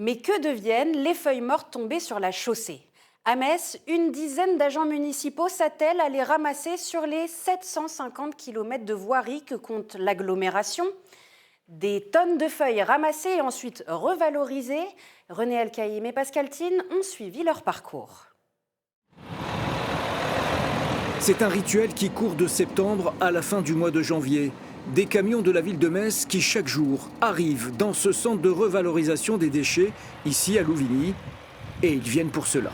Mais que deviennent les feuilles mortes tombées sur la chaussée? À Metz, une dizaine d'agents municipaux s'attellent à les ramasser sur les 750 km de voirie que compte l'agglomération. Des tonnes de feuilles ramassées et ensuite revalorisées. René Elkaïm et Pascal Thine ont suivi leur parcours. C'est un rituel qui court de septembre à la fin du mois de janvier. Des camions de la ville de Metz qui chaque jour arrivent dans ce centre de revalorisation des déchets, ici à Louvigny, et ils viennent pour cela.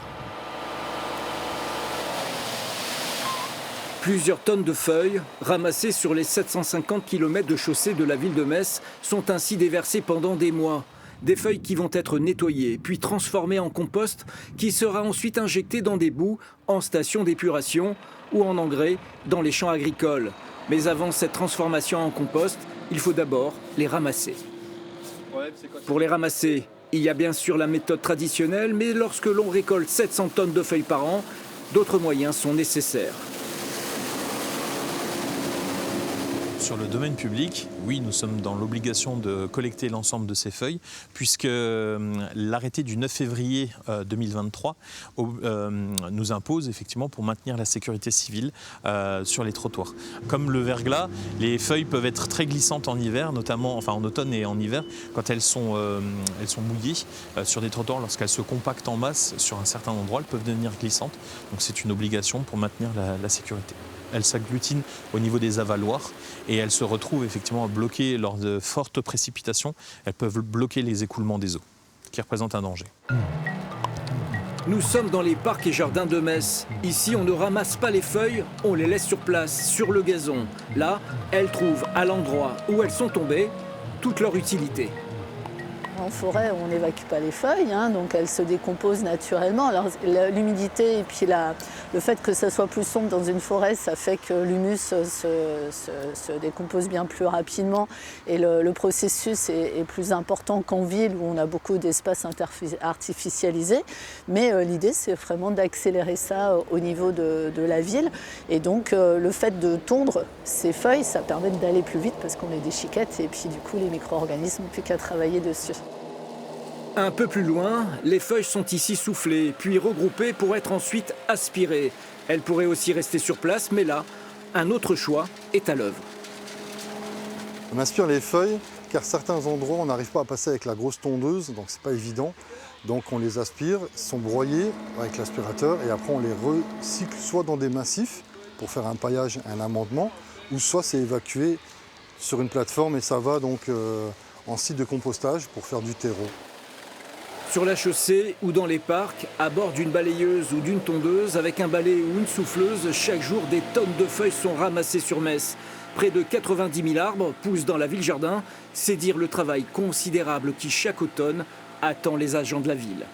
Plusieurs tonnes de feuilles, ramassées sur les 750 km de chaussée de la ville de Metz, sont ainsi déversées pendant des mois. Des feuilles qui vont être nettoyées, puis transformées en compost, qui sera ensuite injecté dans des boues, en station d'épuration ou en engrais dans les champs agricoles. Mais avant cette transformation en compost, il faut d'abord les ramasser. Pour les ramasser, il y a bien sûr la méthode traditionnelle, mais lorsque l'on récolte 700 tonnes de feuilles par an, d'autres moyens sont nécessaires. Sur le domaine public, oui, nous sommes dans l'obligation de collecter l'ensemble de ces feuilles, puisque l'arrêté du 9 février 2023 nous impose effectivement pour maintenir la sécurité civile sur les trottoirs. Comme le verglas, les feuilles peuvent être très glissantes en hiver, notamment en automne et en hiver, quand elles sont mouillées sur des trottoirs, lorsqu'elles se compactent en masse sur un certain endroit, elles peuvent devenir glissantes. Donc c'est une obligation pour maintenir la sécurité. Elles s'agglutinent au niveau des avaloirs et elles se retrouvent effectivement bloquées lors de fortes précipitations. Elles peuvent bloquer les écoulements des eaux, qui représentent un danger. Nous sommes dans les parcs et jardins de Metz. Ici, on ne ramasse pas les feuilles, on les laisse sur place, sur le gazon. Là, elles trouvent, à l'endroit où elles sont tombées, toute leur utilité. En forêt, on n'évacue pas les feuilles, donc elles se décomposent naturellement. Alors, l'humidité et puis le fait que ça soit plus sombre dans une forêt, ça fait que l'humus se décompose bien plus rapidement et le processus est plus important qu'en ville où on a beaucoup d'espaces artificialisés. Mais l'idée, c'est vraiment d'accélérer ça au niveau de la ville. Et donc, le fait de tondre ces feuilles, ça permet d'aller plus vite parce qu'on les déchiquette et puis du coup, les micro-organismes n'ont plus qu'à travailler dessus. Un peu plus loin, les feuilles sont ici soufflées, puis regroupées pour être ensuite aspirées. Elles pourraient aussi rester sur place, mais là, un autre choix est à l'œuvre. On aspire les feuilles, car certains endroits, on n'arrive pas à passer avec la grosse tondeuse, donc c'est pas évident. Donc on les aspire, sont broyés avec l'aspirateur, et après on les recycle soit dans des massifs, pour faire un paillage, un amendement, ou soit c'est évacué sur une plateforme et ça va donc en site de compostage pour faire du terreau. Sur la chaussée ou dans les parcs, à bord d'une balayeuse ou d'une tondeuse, avec un balai ou une souffleuse, chaque jour des tonnes de feuilles sont ramassées sur Metz. Près de 90 000 arbres poussent dans la ville-jardin. C'est dire le travail considérable qui, chaque automne, attend les agents de la ville.